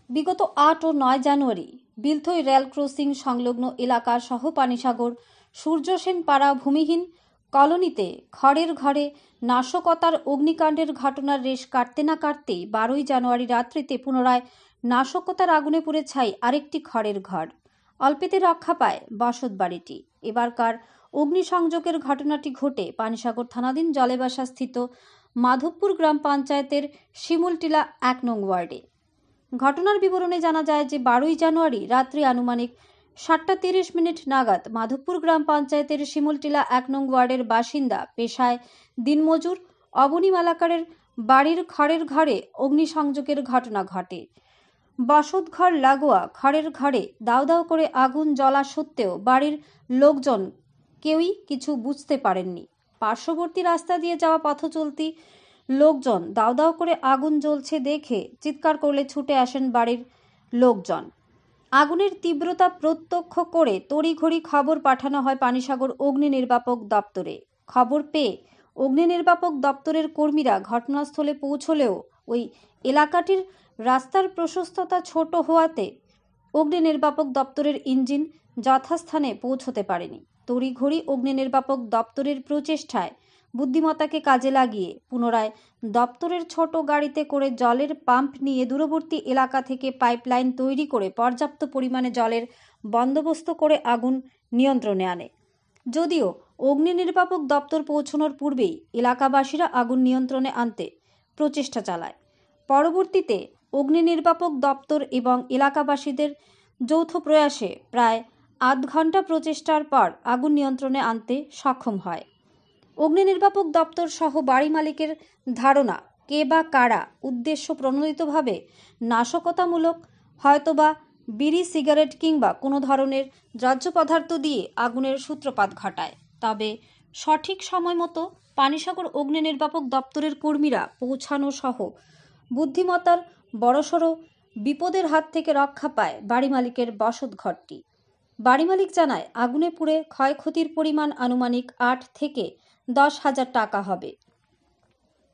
বিগত ৮ ও ৯ জানুয়ারি বিলথই rail crossing সংলগ্ন এলাকা সহ পানিসাগর সূর্যসেন পাড়া ভূমিহীন কলোনিতে খড়ের ঘরে নাশকতার অগ্নিকাণ্ডের ঘটনার রেশ কাটতে না কাটতেই ১২ই জানুয়ারি রাত্রিতে পুনরায় নাশকতার আগুনে পুড়ে ছাই আরেকটি খড়ের ঘর। অল্পেতে রক্ষা পায় বসত বাড়িটি। এবারকার অগ্নিসংযোগের ঘটনাটি ঘটে পানিসাগর থানাধীন জলেবাসা স্থিত মাধবপুর গ্রাম পঞ্চায়েতের শিমুলটিলা ১ নং ওয়ার্ডে। ঘটনার বিবরণে জানা যায় যে ১২ই জানুয়ারি রাত্রি আনুমানিক ৭:৩০ নাগাদ মাধবপুর গ্রাম পঞ্চায়েতের শিমুলটিলা ১ নং ওয়ার্ডের বাসিন্দা পেশায় দিনমজুর অবনী মালাকারের বাড়ির খড়ের ঘরে অগ্নিসংযোগের ঘটনা ঘটে। বসত ঘর লাগোয়া খড়ের ঘরে দাউ দাউ করে আগুন জ্বলা সত্ত্বেও বাড়ির লোকজন কেউই কিছু বুঝতে পারেননি। পার্শ্ববর্তী রাস্তা দিয়ে যাওয়া পথচলতি লোকজন দাউ দাউ করে আগুন জ্বলছে দেখে চিৎকার করলে ছুটে আসেন বাড়ির লোকজন। আগুনের তীব্রতা প্রত্যক্ষ করে তড়িঘড়ি খবর পাঠানো হয় পানিসাগর অগ্নি নির্বাপক দপ্তরে। খবর পেয়ে অগ্নি নির্বাপক দপ্তরের কর্মীরা ঘটনাস্থলে পৌঁছলেও ওই এলাকাটির রাস্তার প্রশস্ততা ছোট হওয়াতে অগ্নি নির্বাপক দপ্তরের ইঞ্জিন যথাস্থানে পৌঁছতে পারেনি। তড়িঘড়ি অগ্নি নির্বাপক দপ্তরের প্রচেষ্টায় বুদ্ধিমত্তাকে কাজে লাগিয়ে পুনরায় দপ্তরের ছোট গাড়িতে করে জলের পাম্প নিয়ে দূরবর্তী এলাকা থেকে পাইপলাইন তৈরি করে পর্যাপ্ত পরিমাণে জলের বন্দোবস্ত করে আগুন নিয়ন্ত্রণে আনে। যদিও অগ্নি নির্বাপক দপ্তর পৌঁছানোর পূর্বেই এলাকাবাসীরা আগুন নিয়ন্ত্রণে আনতে প্রচেষ্টা চালায়। পরবর্তীতে অগ্নি নির্বাপক দপ্তর এবং এলাকাবাসীদের যৌথ প্রয়াসে প্রায় আধ ঘন্টা প্রচেষ্টার পর আগুন নিয়ন্ত্রণে আনতে সক্ষম হয়। অগ্নি নির্বাপক দপ্তর সহ বাড়ি মালিকের ধারণা কে বা কারা উদ্দেশ্য প্রণোদিতভাবে নাশকতামূলক হয়তোবা বিড়ি সিগারেট কিংবা কোনো ধরনের দ্রব্য পদার্থ দিয়ে আগুনের সূত্রপাত ঘটায়। তবে সঠিক সময় মতো পানিসাগর অগ্নি নির্বাপক দপ্তরের কর্মীরা পৌঁছানো সহ বুদ্ধিমত্তার বড়সড় বিপদের হাত থেকে রক্ষা পায় বাড়ি মালিকের বসত ঘরটি। বাড়ি মালিক জানায় আগুনে পুড়ে ক্ষয়ক্ষতির পরিমাণ আনুমানিক ৮ থেকে ১০,০০০ টাকা হবে।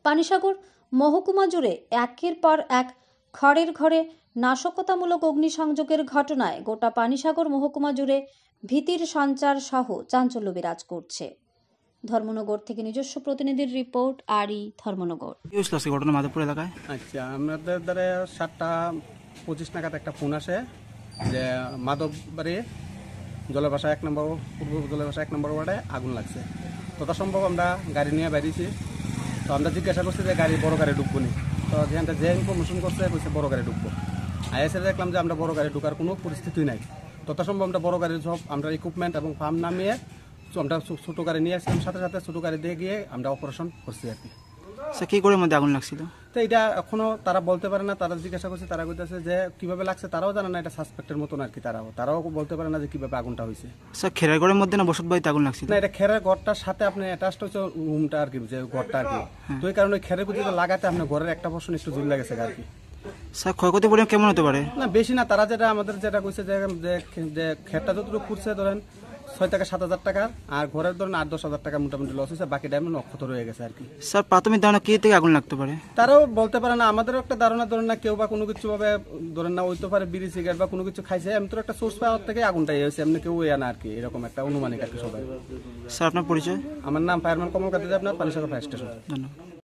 পানিসাগর মহকুমা জুড়ে একের পর এক খড়ের ঘরে নাশকতামূলক অগ্নিসংযোগের ঘটনায় গোটা পানিসাগর মহকুমা জুড়ে ভীতির সঞ্চার সহ চাঞ্চল্য বিরাজ করছে। ধর্মনগর থেকে নিজস্ব প্রতিনিধির রিপোর্ট, আরই ধর্মনগর। ঘটনা মাধবপুর এলাকায়। আচ্ছা, আমাদের দ্বারা ৭:২৫ নাগাদ একটা ফোন আসে যে মাধববাড়ি জলেবাসা ১ নম্বর পূর্ব জলেবাসা ১ নম্বর ওয়ার্ডে আগুন লাগছে। যথাসম্ভব আমরা গাড়ি নিয়ে বেরিয়েছি। তো আমরা জিজ্ঞাসা করছি যে বড় গাড়ি ঢুকবো নি। তো যেখানটা যে ইনফরমেশন করছে বলছে বড় গাড়ি ঢুকবো। আইএসএ দেখলাম যে আমরা বড় গাড়ি ঢুকার কোনো পরিস্থিতি নাই। যথাসম্ভব আমরা বড় গাড়ির সব আমরা ইকুইপমেন্ট এবং ফার্ম নামিয়ে আমরা ছোটো গাড়ি নিয়ে আসলাম, সাথে সাথে ছোটো গাড়ি দিয়ে গিয়ে আমরা অপারেশন করছি আর কি। কি করে মধ্যে আগুন লাগছিল তো এটা এখনো তারা বলতে পারে না। তারা জিজ্ঞাসা করছে, তারা বলতেছে যে কিভাবে লাগছে তারাও জানে না, এটা সাসপেক্টের মতন আর কি। তারাও বলতে পারে না যে কিভাবে আগুনটা হয়েছে। স্যার খেরার ঘরের মধ্যে না বসত বাড়িতে আগুন লাগছিল? না, এটা খেরের ঘরটার সাথে আপনি অ্যাটাচড হচ্ছে রুমটা আর কি, যে ঘরটা আর কি। তো এই কারণে খেরের ভিতরে লাগাতে আপনার ঘরের একটা পোর্শন একটু জুল লেগেছে আর কি। স্যার ক্ষয়ক্ষতি পরিমাণ কেমন হতে পারে? না বেশি না, তারা যেটা আমাদের যেটা কইছে যে খেরটা যতটুকু ফুটছে ধরেন ৬ থেকে ৭,০০০ টাকা, আর ঘরের ধরেন ৮-১০,০০০ টাকা মোটামুটি লস হয়েছে, বাকি টাইম অক্ষত রয়ে গেছে আর কি। স্যার প্রাথমিক ধারণা কি থেকে আগুন লাগতে পারে? তারাও বলতে পারে না, আমাদেরও একটা ধারণা ধরেন না, কেউ বা কোনো কিছু ভাবে ধরেন না হইতে পারে বিড়ি সিগারেট বা কোনো কিছু খাইছে, এমন তো একটা সোর্স পাওয়ার থেকে আগুনটা হয়েছে, এমনি কেউ না আর কি, এরকম একটা অনুমানিক আর কি সবাই। স্যার আপনার পরিচয়? আমার নাম ফায়ারম্যান কমল কাদিজ, আপনার পানিসাগর ফায়ার স্টেশন। ধন্যবাদ।